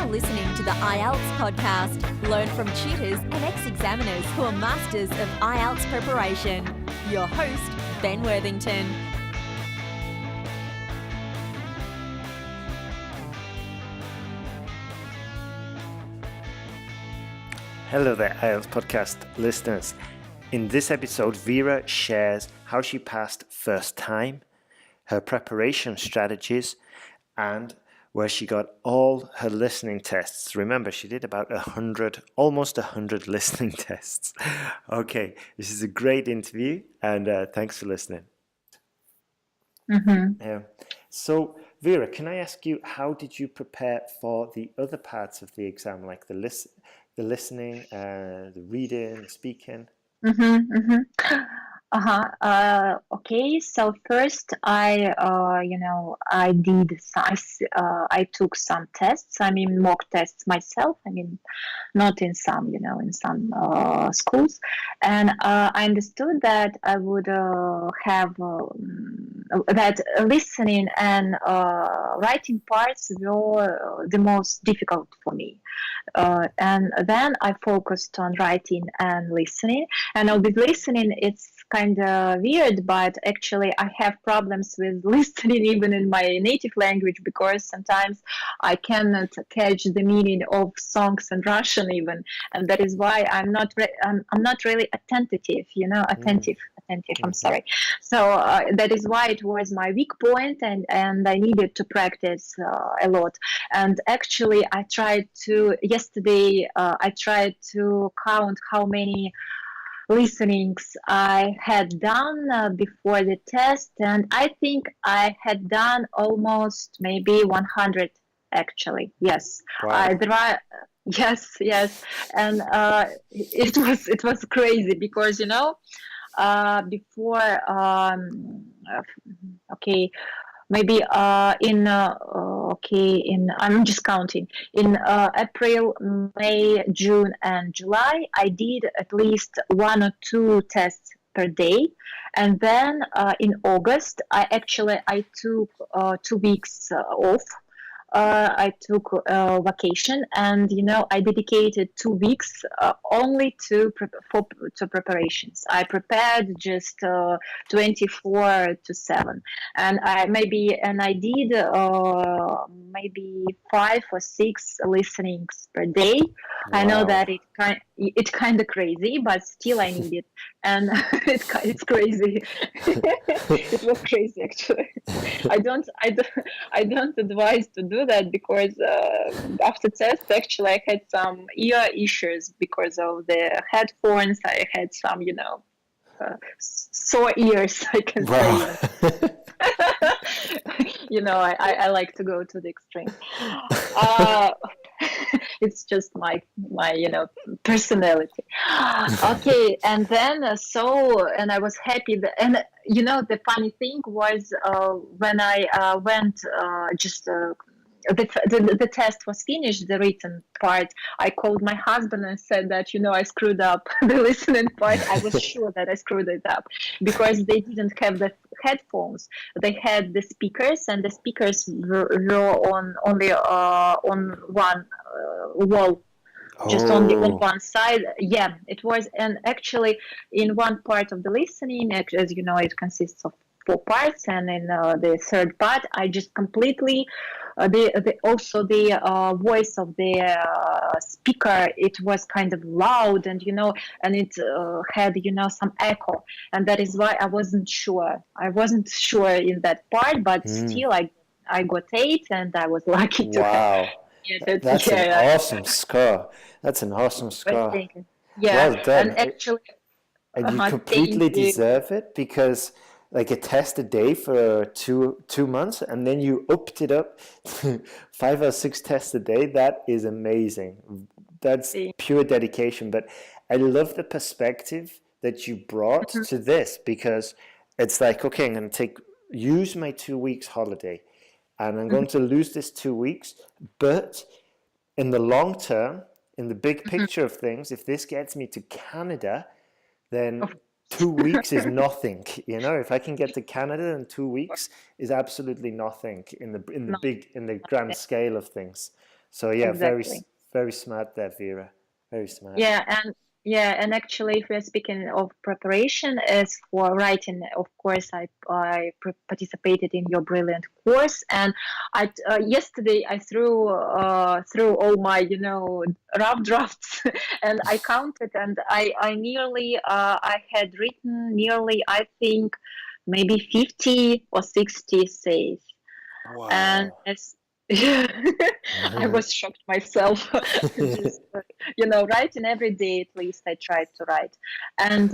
You're listening to the IELTS podcast. Learn from tutors and ex-examiners who are masters of IELTS preparation. Your host, Ben Worthington. Hello there, IELTS podcast listeners. In this episode, Vera shares how she passed first time, her preparation strategies, and where she got all her listening tests. Remember, she did about almost 100 listening tests. Okay, this is a great interview, and thanks for listening. So, Vera, can I ask you, how did you prepare for the other parts of the exam, like the listening, the reading, the speaking? Okay, so first I took some tests. Mock tests myself. Not in some, in some schools, and I understood that I would have that listening and writing parts were the most difficult for me, and then I focused on writing and listening. And with listening, it's kind of weird, but actually I have problems with listening even in my native language, because sometimes I cannot catch the meaning of songs in Russian even, and that is why I'm not really attentive. I'm sorry. So that is why it was my weak point, and I needed to practice a lot. And actually, yesterday I tried to count how many listenings I had done before the test, and I think I had done almost maybe 100 actually. Yes. Wow. Yes, and it was crazy, because before maybe I'm just counting. In April, May, June, and July, I did at least 1 or 2 tests per day. And then in August, I took 2 weeks off. I took vacation, and I dedicated 2 weeks only to preparations. I prepared just 24/7, and I did maybe 5 or 6 listenings per day. Wow. I know that it's kind of crazy, but still I need it, and it's crazy. It was crazy actually. I don't advise to do that, because after test actually I had some ear issues because of the headphones. I had some sore ears, I can say. I like to go to the extreme. It's just my personality. Okay, and then and I was happy the funny thing was when I went the test was finished, the written part, I called my husband and said that I screwed up the listening part. I was sure that I screwed it up, because they didn't have the headphones. They had the speakers, and the speakers were only on one wall, just only on one side. Yeah, it was. And actually in one part of the listening, as you know, it consists of 4 parts, and in the third part I just completely the voice of the speaker, it was kind of loud, and and it had some echo, and that is why I wasn't sure in that part, but still I got 8, and I was lucky to Wow. That's an awesome score. Yeah, well done. and actually and you completely deserve it, because like a test a day for two months, and then you upped it up to 5 or 6 tests a day. That is amazing. That's pure dedication. But I love the perspective that you brought to this, because it's like, okay, I'm going to use my 2 weeks holiday, and I'm going to lose this 2 weeks, but in the long term, in the big picture of things, if this gets me to Canada, then 2 weeks is nothing. If I can get to Canada in 2 weeks, is absolutely nothing in the grand scale of things. So yeah, exactly. very smart there, Vera. Very smart. Yeah, and actually, if we're speaking of preparation, as for writing, of course, I participated in your brilliant course, and yesterday I threw all my rough drafts, and I counted, and I nearly I had written nearly, I think, maybe 50 or 60 essays. And Wow. as I was shocked myself. Just writing every day at least I tried to write. And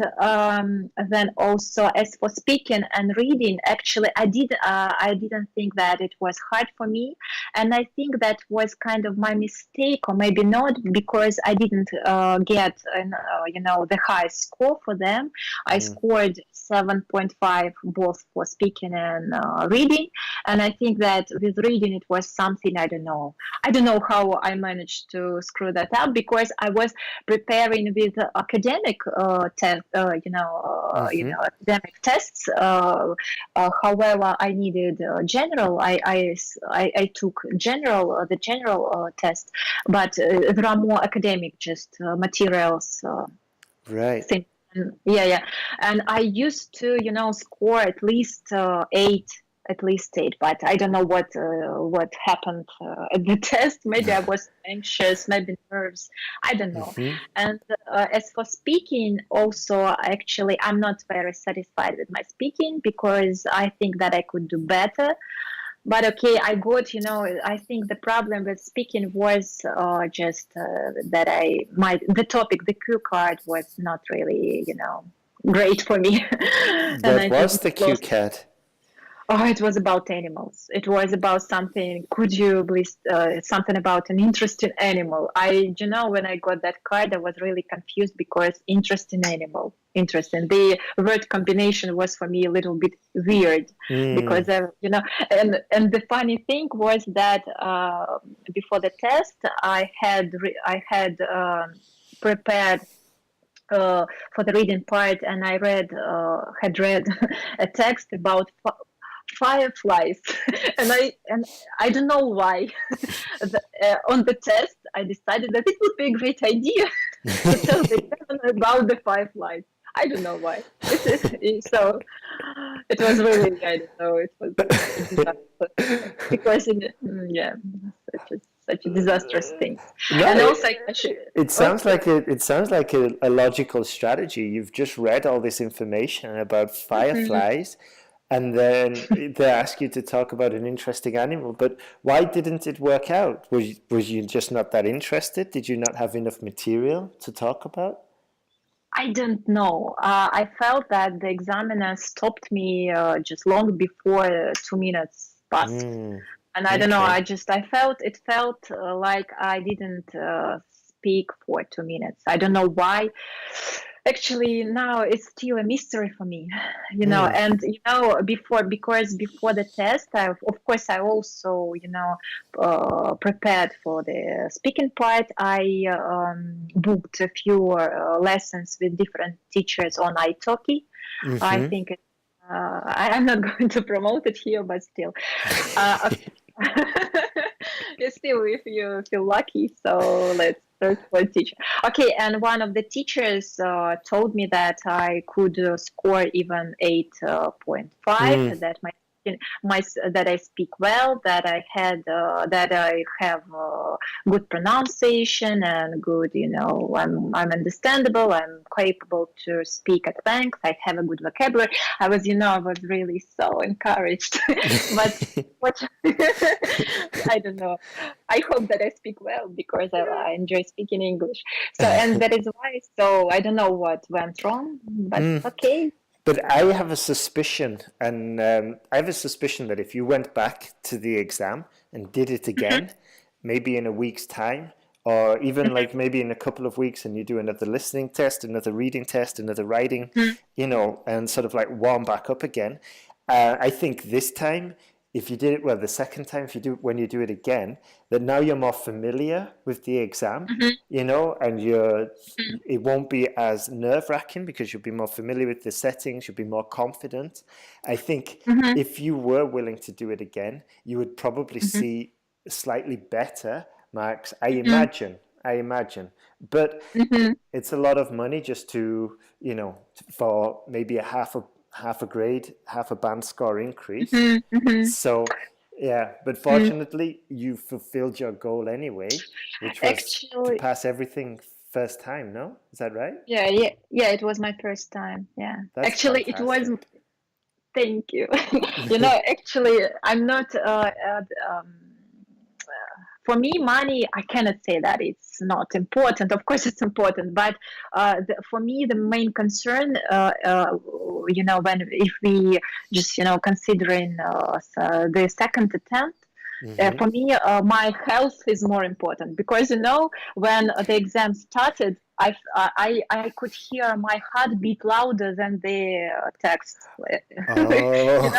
then also, as for speaking and reading, actually I didn't think that it was hard for me, and I think that was kind of my mistake, or maybe not, because I didn't get the highest score for them. I Mm. scored 7.5 both for speaking and reading. And I think that with reading, it was something, I don't know. I don't know how I managed to screw that up, because I was preparing with academic Mm-hmm. academic tests. However, I needed general. I took the general test, but there are more academic just materials. Right. Thing. Yeah. And I used to, score at least eight. But I don't know what happened at the test. Maybe I was anxious, maybe nerves. I don't know. Mm-hmm. And as for speaking, also, actually, I'm not very satisfied with my speaking, because I think that I could do better. But okay, I got, I think the problem with speaking was just that the topic, the cue card was not really, great for me. And What I was just the Q lost. cat? Oh, it was about animals. It was about something. Could you please, something about an interesting animal? When I got that card, I was really confused, because interesting animal, interesting. The word combination was for me a little bit weird, because Mm. and the funny thing was that before the test, I had prepared for the reading part, and I had read a text about fireflies, and I don't know why. On the test, I decided that it would be a great idea to tell the examiner about the fireflies. I don't know why. So it was really, I don't know. It was a disaster, because yeah, such a disastrous thing. No, And also, I should. it sounds Okay. like a logical strategy. You've just read all this information about Mhm. fireflies, and then they ask you to talk about an interesting animal. But why didn't it work out? Was you just not that interested? Did you not have enough material to talk about? I don't know. I felt that the examiner stopped me just long before 2 minutes passed. Mm, And I don't know. okay. It felt like I didn't speak for 2 minutes. I don't know why. Actually, now it's still a mystery for me, Mm, And because before the test, of course, I also prepared for the speaking part. I booked a few lessons with different teachers on italki. I mm-hmm. think I'm not going to promote it here, but still. Uh, still, if you feel lucky, so let's search for a teacher. Okay, and one of the teachers told me that I could score even 8.5. Mm, That that I speak well, that I have good pronunciation and good, I'm understandable. I'm capable to speak at length. I have a good vocabulary. I was really so encouraged. But what I don't know. I hope that I speak well, because I enjoy speaking English. So, and that is why. So I don't know what went wrong, but mm. okay. But I have a suspicion, and I have a suspicion that if you went back to the exam and did it Mhm, again, maybe in a week's time, or even mhm, like maybe in a couple of weeks, and you do another listening test, another reading test, another writing, mhm, and sort of like warm back up again. I think this time, if you did it well, the second time, if you do it when you do it again, that now you're more familiar with the exam, mhm, and it won't be as nerve wracking because you'll be more familiar with the settings, you'll be more confident. I think mhm, if you were willing to do it again, you would probably mhm, see slightly better marks. I imagine, but it's a lot of money just to, for maybe half a grade, half a band score increase. So yeah, but fortunately you fulfilled your goal anyway, which was to Actually, pass everything first time. No, is that right? yeah, it was my first time. Yeah. That's Actually, it was. fantastic. Thank you. Actually, I'm not. For me, money, I cannot say that it's not important. Of course, it's important, but for me, the main concern, when if we just considering the second attempt. Hmm. For me, my health is more important because when the exam started, I could hear my heart beat louder than the text. Oh.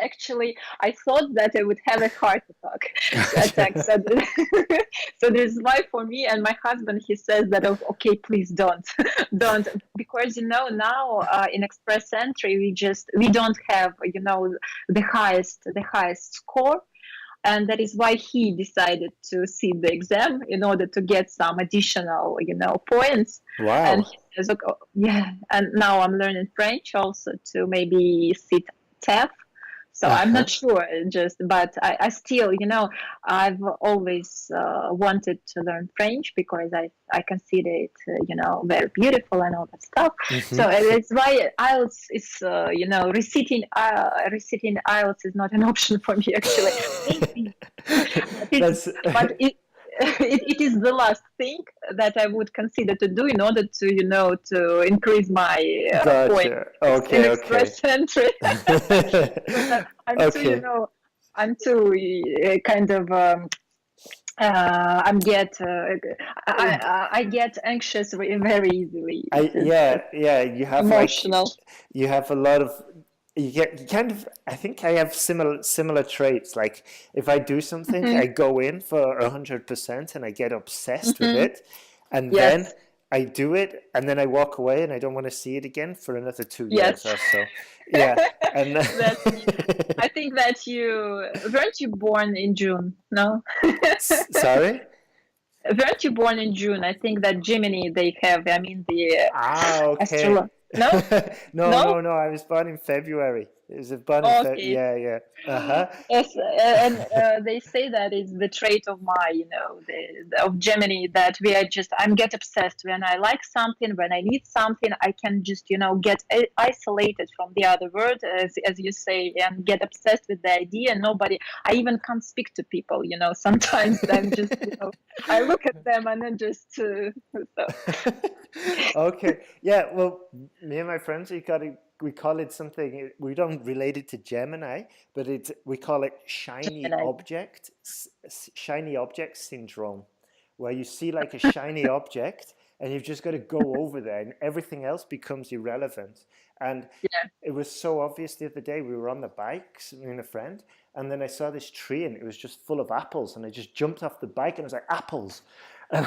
Actually, I thought that I would have a heart attack. Gotcha. So this is why for me and my husband, he says that okay, please don't, don't, because now in express entry we don't have the highest score, and that is why he decided to sit the exam in order to get some additional points. And Wow. he says, okay, yeah, and now I'm learning French also to maybe sit TEF. So I'm Uh-huh. not sure, but I still, I've always wanted to learn French because I consider it, very beautiful and all that stuff. So Hmm. that's why IELTS is, resitting IELTS is not an option for me actually. Maybe, but That's it is the last thing that I would consider to do in order to, to increase my points gotcha. in Okay, okay. express entry. Because I'm too, Okay. I'm too kind of. I'm get I get anxious very easily. It is Yeah, you have like emotional. you have a lot of you kind of I think I have similar traits. Like if I do something, Hmm. I go in for 100% and I get obsessed with Hmm. it, and then Yes, I do it and then I walk away and I don't want to see it again for another 2 years yes. or so. Yeah, and That's me. I think that you weren't you born in June? No, sorry. weren't you born in June? I think that Gemini they have. I mean the Ah, okay. astrology. No, No, no. no, no. I was born in February. It was born in Okay. Yeah, yeah. Uh-huh. Yes, and they say that is the trait of my, of Gemini, that we are just, I'm get obsessed when I like something, when I need something, I can just, get isolated from the other world, as you say, and get obsessed with the idea. And I even can't speak to people, sometimes I'm just, I look at them and then just, so. Okay. Yeah, well, me and my friends, we call it something, we don't relate it to Gemini, but we call it shiny object syndrome, where you see like a shiny object and you've just got to go over there and everything else becomes irrelevant. And Yeah. it was so obvious the other day. We were on the bikes, me and a friend, and then I saw this tree and it was just full of apples. And I just jumped off the bike and I was like, apples. And,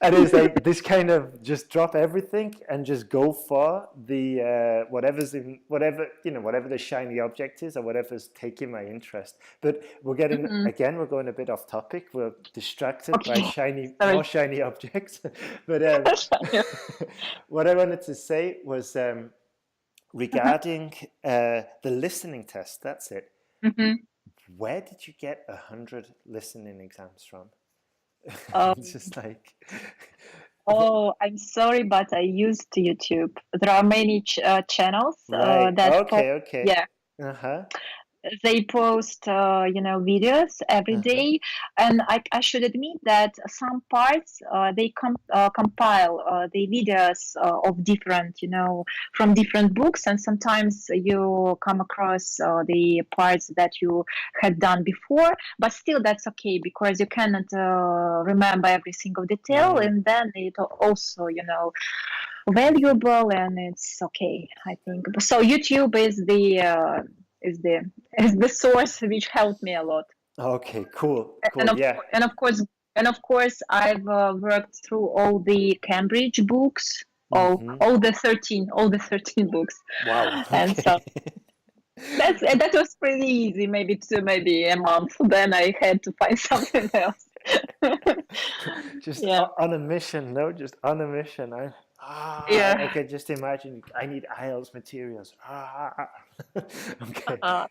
and it's like this kind of just drop everything and just go for the whatever the shiny object is or whatever's taking my interest. But Mhm. we're going a bit off topic. We're distracted by Okay. more Sorry. shiny objects. But what I wanted to say was regarding the listening test. That's it. Mhm. Where did you get 100 listening exams from? It's Um, just like, Oh, I'm sorry, but I used YouTube. There are many channels right. that Okay, okay. yeah, Uh-huh. they post videos every Uh-huh. day, and I should admit that some parts they compile the videos of different from different books, and sometimes you come across the parts that you had done before, but still that's okay because you cannot remember every single detail, Mm. and then it also valuable, and it's okay, I think. So YouTube is the is the source which helped me a lot. Okay, cool, and cool. of Yeah. and of course I've worked through all the Cambridge books, Mm-hmm. all the 13 books. Wow. And so Okay. That was pretty easy. Maybe a month. Then I had to find something else. Just Yeah, on a mission, no, just on a mission. I yeah. can just imagine. I need IELTS materials. Okay, Uh,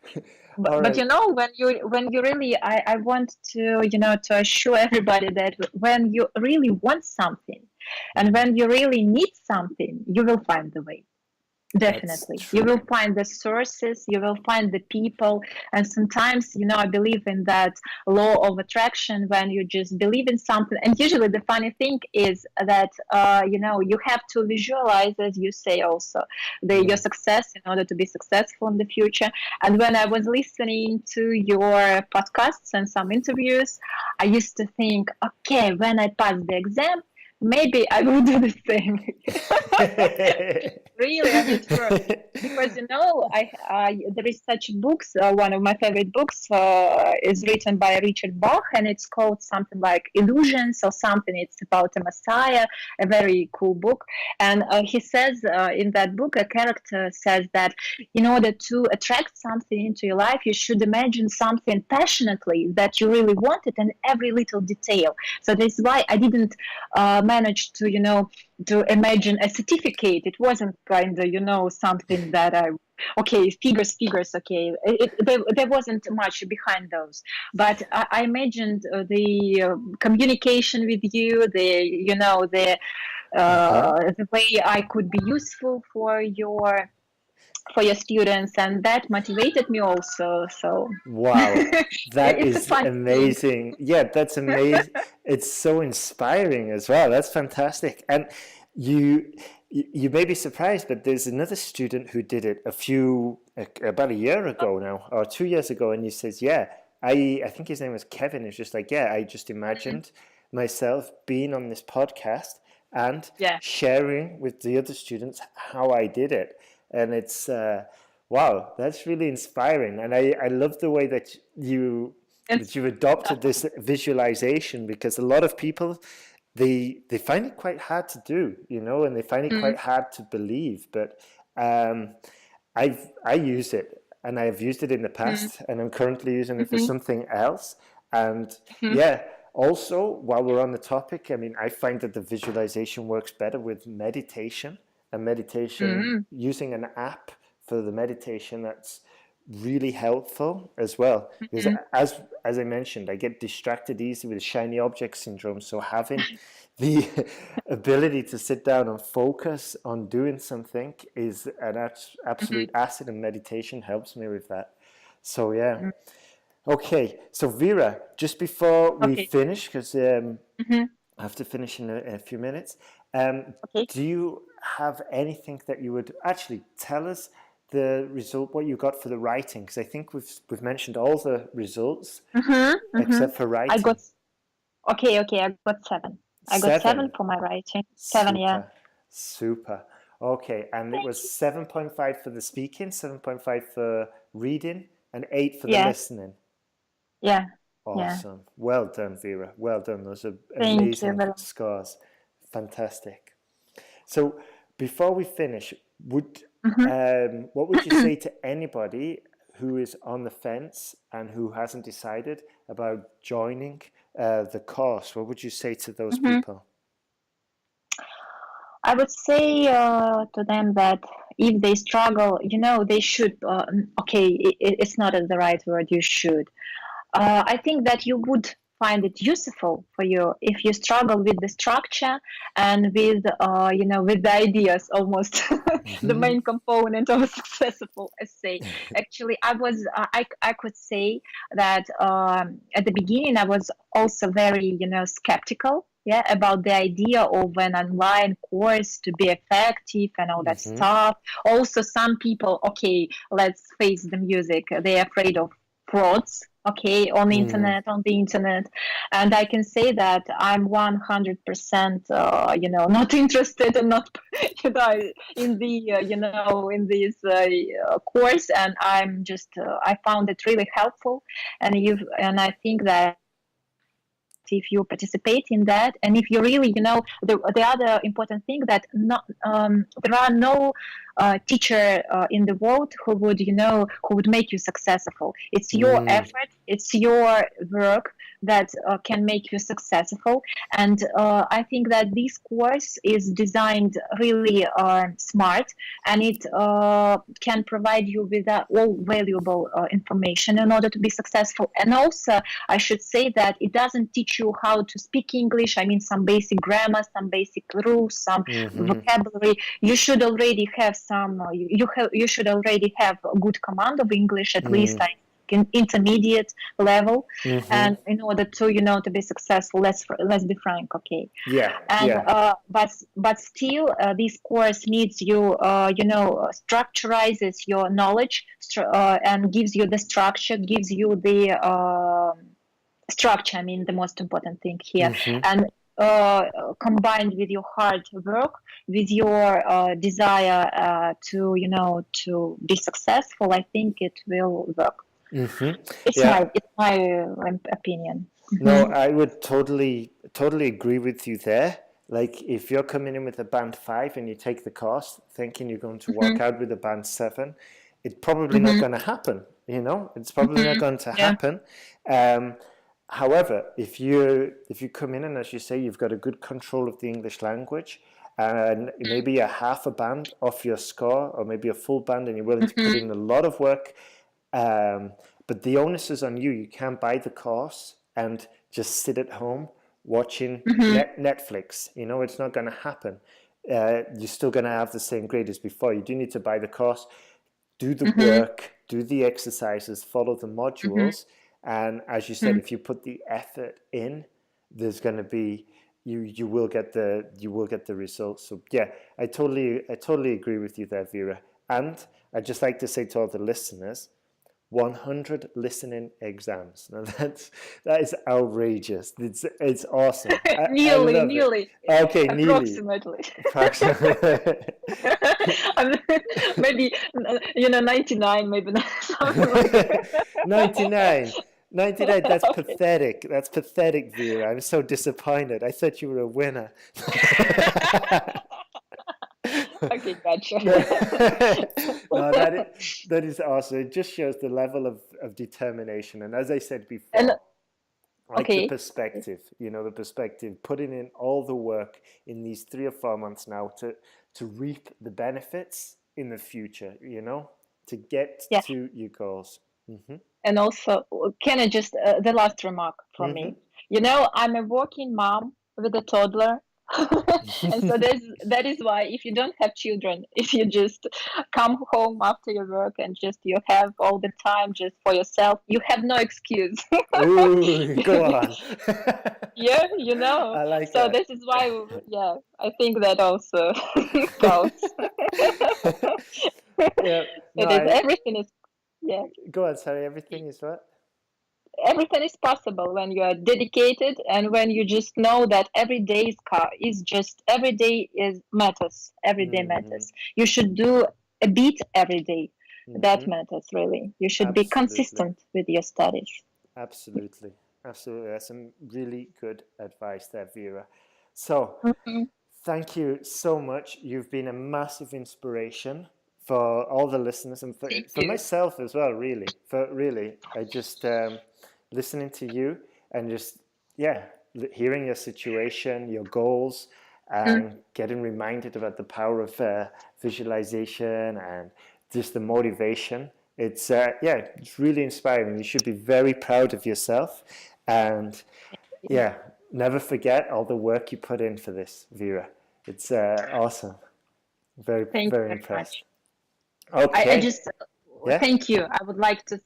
all but right. when you really, I want to to assure everybody that when you really want something, and Mhm. when you really need something, you will find the way. That's Definitely. You will true. find the sources, you will find the people. And sometimes, I believe in that law of attraction when you just believe in something. And usually the funny thing is that, you have to visualize, as you say also, your Mm. success in order to be successful in the future. And when I was listening to your podcasts and some interviews, I used to think, okay, when I pass the exam, maybe I will do the same. Really, and it works because there is such books. One of my favorite books is written by Richard Bach, and it's called something like Illusions or something. It's about a Messiah, a very cool book. And he says in that book, a character says that in order to attract something into your life, you should imagine something passionately that you really wanted, and every little detail. So that's why I didn't manage to imagine a certificate. It wasn't kind of, something that okay, figures, okay. There wasn't much behind those. But I imagined the communication with you, Uh-huh. the way I could be useful for your students, and that motivated me also. So Wow, that it's a is fun thing. amazing. Yeah, that's amazing. It's so inspiring as well. That's fantastic. And you you may be surprised, but there's another student who did it about a year ago now, or 2 years ago, and he says, yeah, I think his name was Kevin. It's just like, yeah, I just imagined myself being on this podcast and Yeah. sharing with the other students how I did it. And it's wow, that's really inspiring, and I love the way that It's you adopted this visualization, because a lot of people they find it quite hard to do, and they find it mm, quite hard to believe. But um, I use it, and I've used it in the mm, past, and I'm currently using it for mhm, something else. And mhm, yeah, also while we're on the topic, I mean, I find that the visualization works better with meditation, and meditation mm, using an app for the meditation, that's really helpful as well, because mhm. as I mentioned, I get distracted easy with shiny object syndrome. So having the ability to sit down and focus on doing something is an Mhm. absolute asset, and meditation helps me with that. So yeah. Mm. Okay, so Vera, just before we Okay. finish, because Mhm. I have to finish in a few minutes. Um, Okay. do you have anything that you would actually tell us the result, what you got for the writing? Because I think we've mentioned all the results Mhm. Mhm. except for I got writing. okay. Okay. I got seven. I got seven Seven. for my writing. Seven. Yeah. Super, super. Okay, and it Thank was you. 7.5 for the speaking, 7.5 for reading, and 8 for the Yeah. listening. Yeah. Yeah. Awesome. Well done, Vera. Well done. Those are Thank you amazing very much. scores. Fantastic. So before we finish, would Mhm. what would you say to anybody who is on the fence and who hasn't decided about joining the course? What would you say to those Mhm. people? I would say to them that if they struggle, they should. Okay, it's not the right word. You should. I think that you would find it useful for you if you struggle with the structure and with the ideas, almost the main component of a successful essay. Actually, I could say that at the beginning I was also very skeptical. Yeah, about the idea of an online course to be effective and all that Hmm. stuff. Also, some people, okay, let's face the music, they're afraid of frauds, okay, Mm. on the internet. And I can say that I'm 100% not interested and not in the in this course. And I'm just I found it really helpful. And I think that if you participate in that, and if you really the other important thing that not there are no teacher in the world who would, who would make you successful. It's your Mm, effort, it's your work that can make you successful. And I think that this course is designed really smart, and it can provide you with all valuable information in order to be successful. And also, I should say that it doesn't teach you how to speak English. I mean, some basic grammar, some basic rules, some mm-hmm, vocabulary. You should already have you should already have a good command of English, at least mm, intermediate level, mm-hmm. and in order to to be successful, let's be frank, okay. Yeah, And yeah. but still, this course needs you structurizes your knowledge, and gives you the structure, gives you the structure. I mean, the most important thing here. Mm-hmm. And combined with your hard work, with your desire to be successful, I think it will work. Mm-hmm. It's Yeah. my opinion. No, I would totally agree with you there. Like if you're coming in with a band 5 and you take the course thinking you're going to walk out with a band 7, it's probably not going to happen. It's probably not going to Yeah. happen. However, if you come in and, as you say, you've got a good control of the English language, and maybe a half a band off your score, or maybe a full band, and you're willing to put in a lot of work, but the onus is on you. You can't buy the course and just sit at home watching Netflix. It's not going to happen. You're still going to have the same grade as before. You do need to buy the course, do the work, do the exercises, follow the modules. And as you said, if you put the effort in, there's going to be you will get the results. So yeah, I totally agree with you there, Vera. And I'd just like to say to all the listeners, 100 listening exams. Now that is outrageous. It's awesome. Nearly. Okay, nearly. Approximately. Maybe 99, maybe not, something like that. 99. That's pathetic. That's pathetic, Vera. I'm so disappointed. I thought you were a winner. Okay, gotcha. No, that is awesome. It just shows the level of determination. And as I said before, the perspective, the perspective, putting in all the work in these 3 or 4 months now to reap the benefits in the future, to get to your goals. Mm-hmm. And also, can I just, the last remark from me? I'm a working mom with a toddler. And so that is why, if you don't have children, if you just come home after your work and just you have all the time just for yourself, you have no excuse. Ooh, go on. Yeah, I like so that. this is why, I think that also counts. Yeah, no, everything is, go on, sorry, everything is what? Everything is possible when you are dedicated, and when you just know that every day matters. Every day matters. You should do a bit every day. That matters, really. You should be consistent with your studies. Absolutely. That's some really good advice there, Vera. So thank you so much. You've been a massive inspiration for all the listeners, and for myself as well, really. I just listening to you and just hearing your situation, your goals, and getting reminded about the power of visualization and just the motivation. It's it's really inspiring. You should be very proud of yourself, and never forget all the work you put in for this, Vera. It's awesome. Very impressed. Okay. I just thank you. I would like to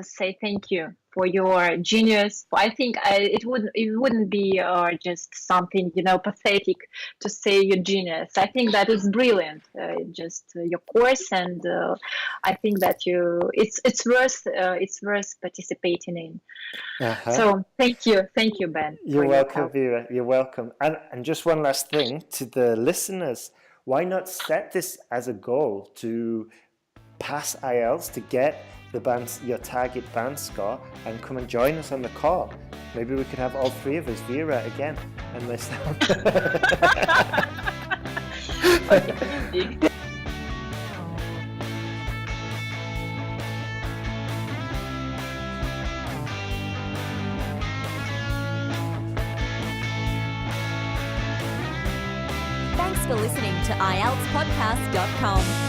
say thank you for your genius. I think it wouldn't be just something pathetic to say you're genius. I think that is brilliant. Just your course, and I think that it's worth participating in. So thank you, Ben. You're welcome, Vera. You're welcome. And just one last thing to the listeners: why not set this as a goal to pass IELTS, to get your target band score, and come and join us on the call? Maybe we could have all 3 of us, Vera again, and myself. for listening to IELTSPodcast.com.